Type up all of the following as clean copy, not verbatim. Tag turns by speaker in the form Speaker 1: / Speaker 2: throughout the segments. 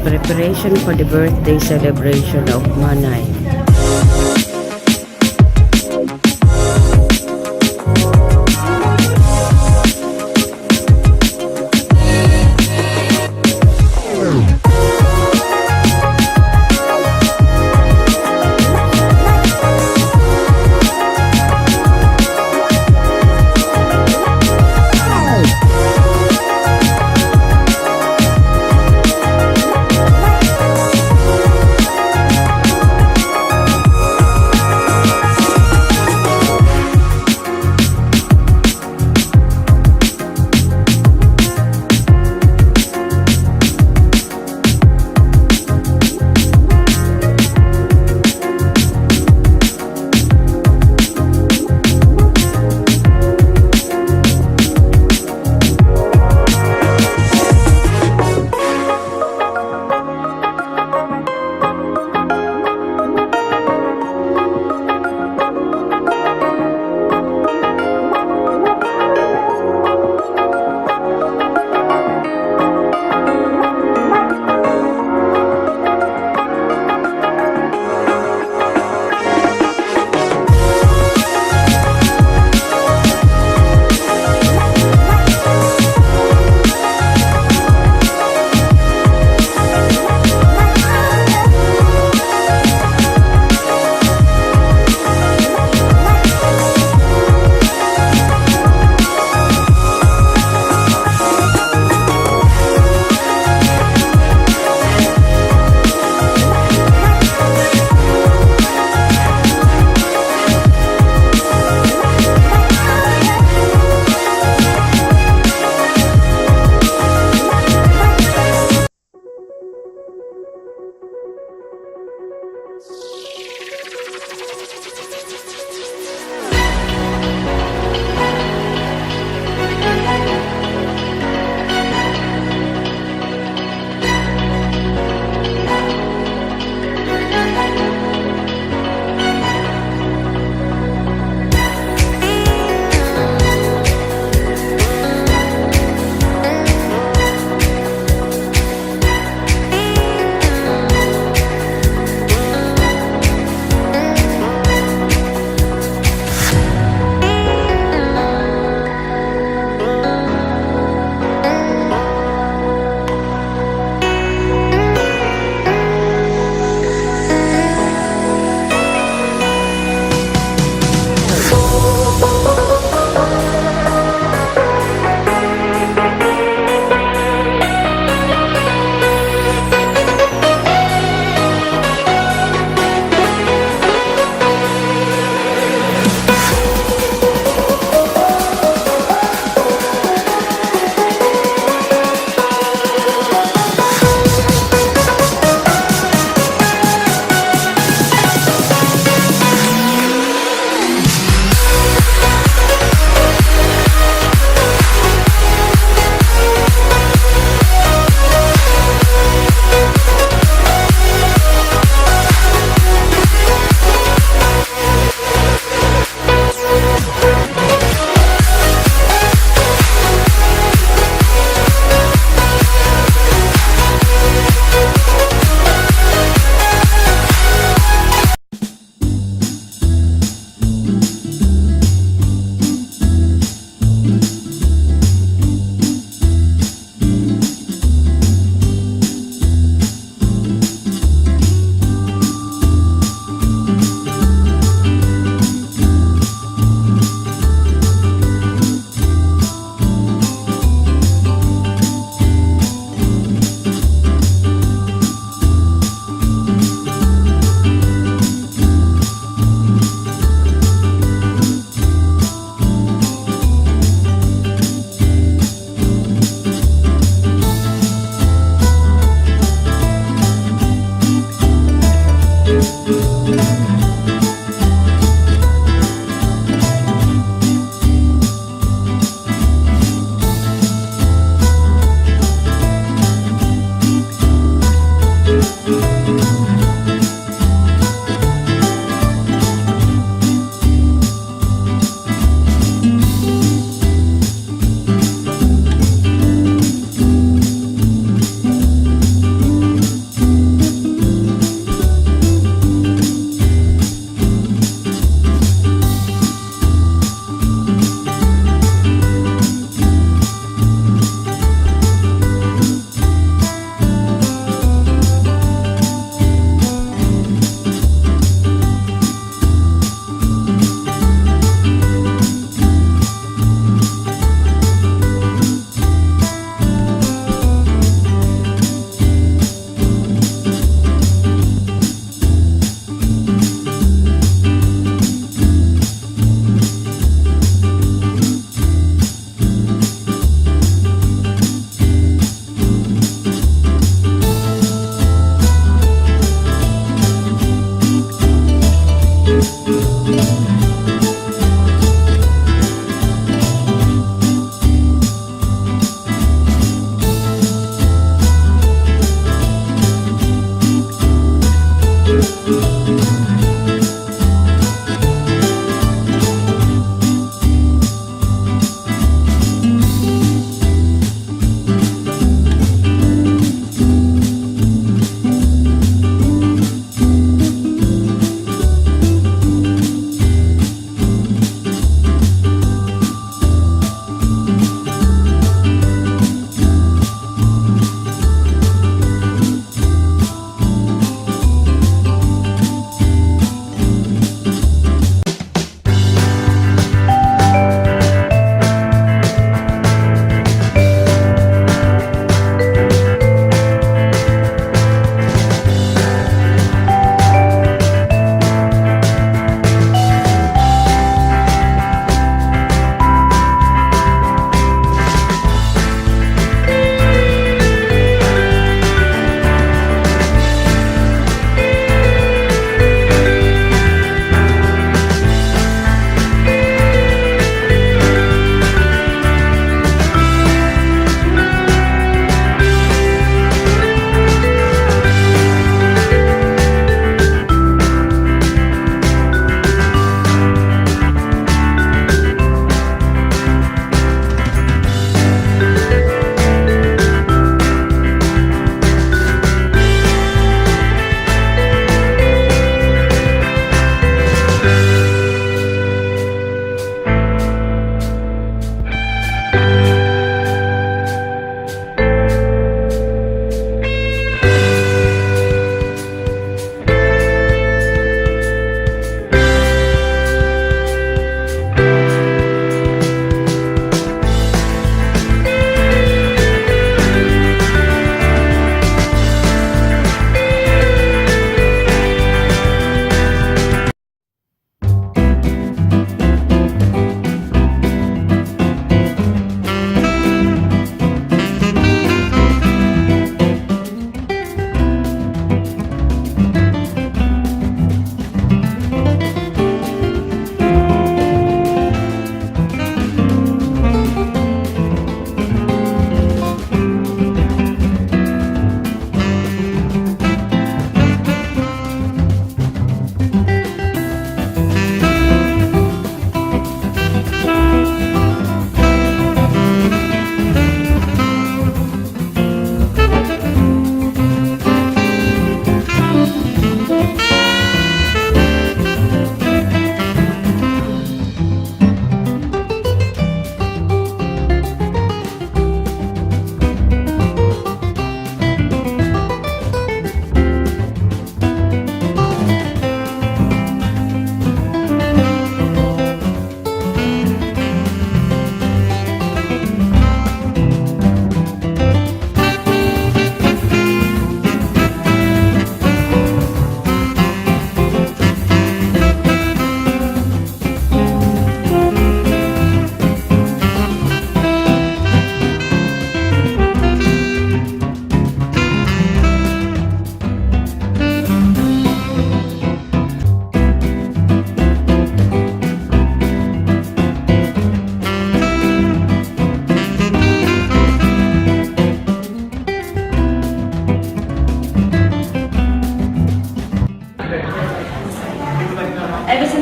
Speaker 1: preparation for the birthday celebration of Manay.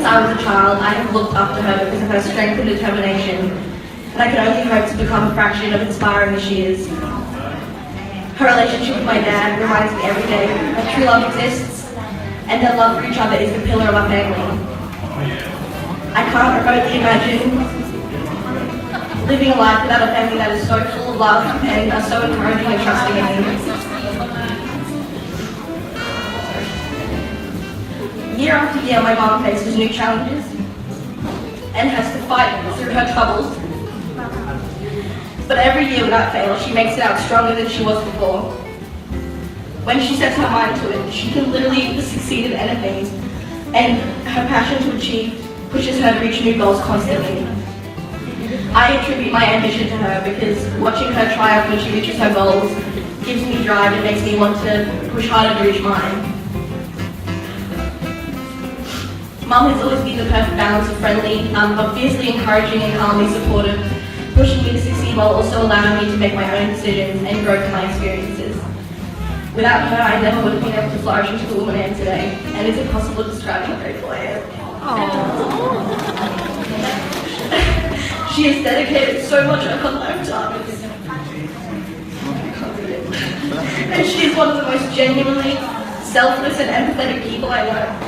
Speaker 2: since I was a child, I have looked up to her because of her strength and determination, and I can only hope to become a fraction of inspiring as she is. Her relationship with my dad reminds me every day that true love exists, and that love for each other is the pillar of our family. I can't remotely imagine living a life without a family that is so full of love and are so encouraging and trusting in me. Year after year, my mom faces new challenges and has to fight through her troubles. But every year without fail, she makes it out stronger than she was before. When she sets her mind to it, she can literally succeed in anything, and her passion to achieve pushes her to reach new goals constantly. I attribute my ambition to her because watching her triumph when she reaches her goals gives me drive and makes me want to push harder to reach mine. Mum has always been the perfect balance of friendly, but fiercely encouraging and calmly supportive, pushing me to succeed while also allowing me to make my own decisions and grow from my experiences. Without her, I never would have been able to flourish into the woman I am today, and it's impossible to describe how grateful I am. She has dedicated so much of her life to others. And she is one of the most genuinely selfless and empathetic people I know.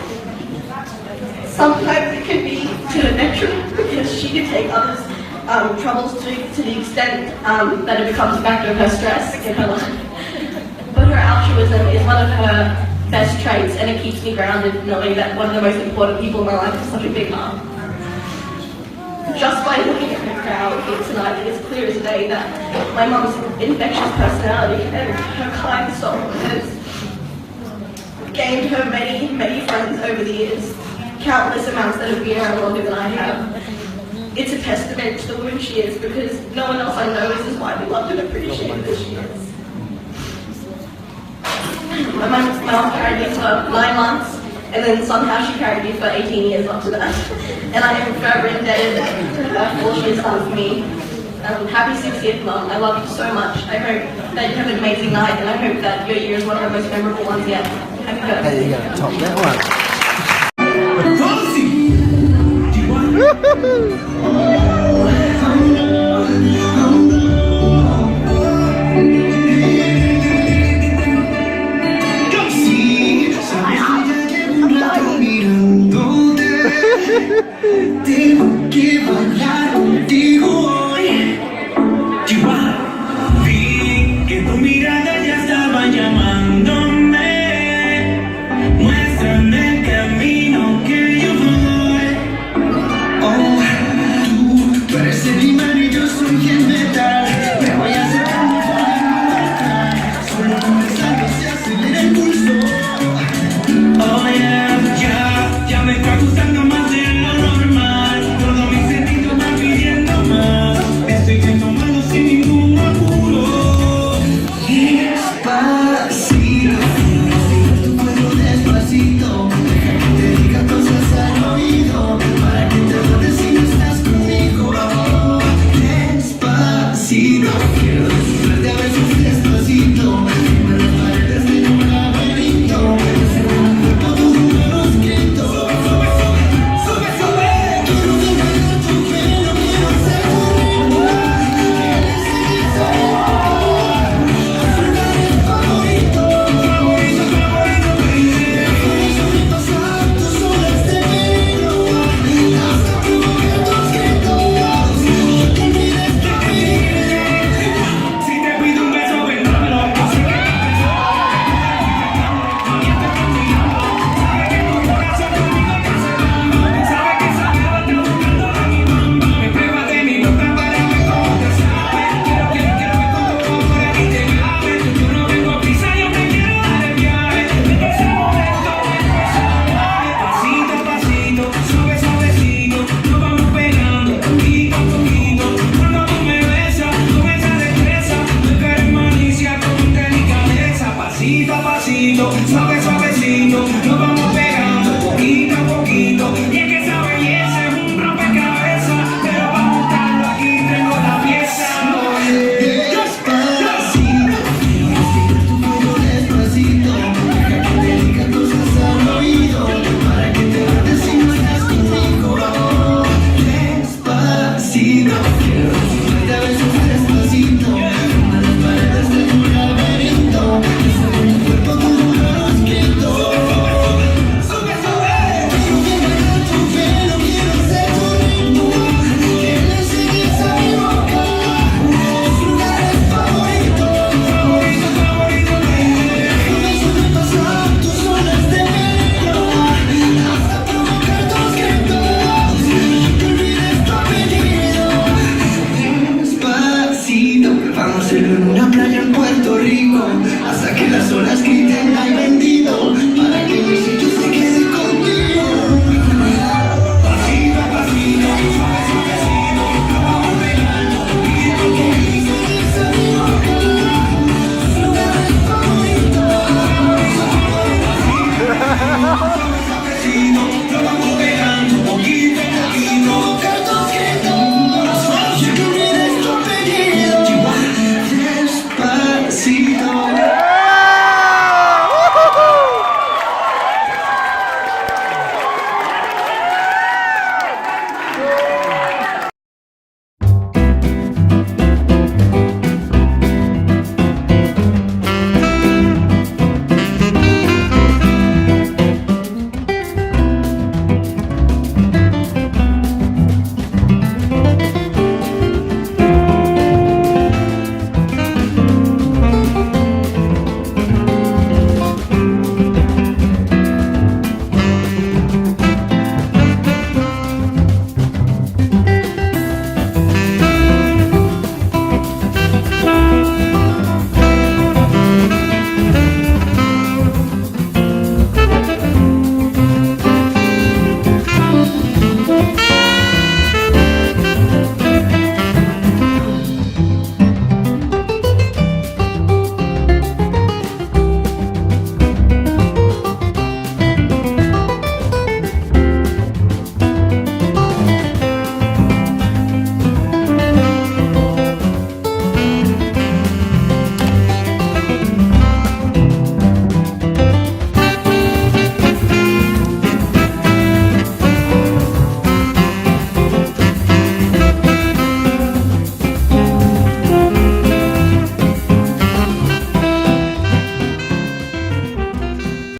Speaker 2: Sometimes it can be to the detriment because she can take others' troubles to the extent that it becomes a factor of her stress in her life. But her altruism is one of her best traits, and it keeps me grounded knowing that one of the most important people in my life is such a big mom. Just by looking at her crowd here tonight, it is clear as day that my mom's infectious personality and her kind soul has gained her many, many friends over the years, countless amounts that have been around longer than I have. It's a testament to the woman she is because no one else I know is as widely loved and appreciated as she is. My mom carried me for 9 months, and then somehow she carried me for 18 years after that. And I am forever indebted to her for all she has done for me. Happy 60th, Mom. I love you so much. I hope that you have an amazing night, and I hope that your year is one of the most memorable ones yet. Happy birthday.
Speaker 3: There you go, top that one.
Speaker 4: Rosie! Do you want